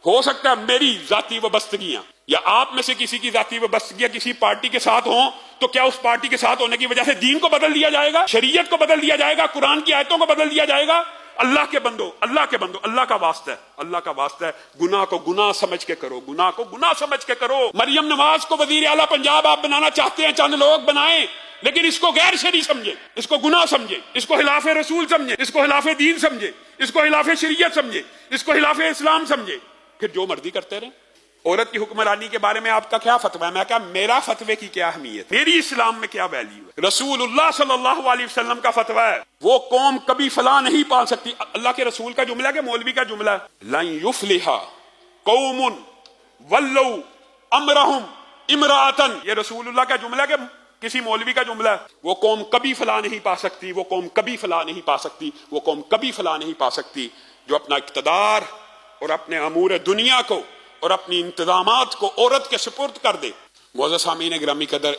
हो सकता है मेरी जाती वबस्तगियां या आप में से किसी की जाती वबस्तगियां किसी पार्टी के साथ हो, तो क्या उस पार्टी के साथ होने की वजह से दीन को बदल दिया जाएगा, शरीयत को बदल दिया जाएगा, कुरान की आयतों को बदल दिया जाएगा? अल्लाह के बंदो, अल्लाह के बंदो, अल्लाह का वास्ता है, अल्लाह का वास्ता है, गुनाह को गुनाह समझ के करो, गुनाह को गुनाह समझ के करो। मरियम नवाज को वजीर आला पंजाब आप बनाना चाहते हैं, चंद लोग बनाएं, लेकिन इसको गैर शरी समझे, इसको गुनाह समझे, इसको खिलाफ रसूल समझे, इसको खिलाफ दीन समझे, इसको खिलाफ शरीयत समझे, इसको खिलाफ इस्लाम समझे, फिर जो मर्जी करते रहे। औरत की हुक्मरानी के बारे में आपका क्या फतवा है? मैं कहा मेरा फतवे की क्या अहमियत, मेरी इस्लाम में क्या वैल्यू है? रसूलुल्लाह सल्लल्लाहु अलैहि वसल्लम का फतवा है, वो कौम कभी फला नहीं पाल सकती। अल्लाह के रसूल का जुमला के मौलवी का जुमला है, लन युफ्लिहा कौमुन वल्लौ अमरहुम इमरातन। ये रसूलुल्लाह का जुमला के किसी मौलवी का जुमला है। वो कौम कभी फला नहीं पा सकती, वो कौम कभी फला नहीं पा सकती, वो कौम कभी फला नहीं पा सकती जो अपना इक़्तिदार और अपने अमूर दुनिया को और अपनी इंतजामात को औरत के सुपुर्द कर दे। मुअज़्ज़ज़ सामीन गिरामी कदर,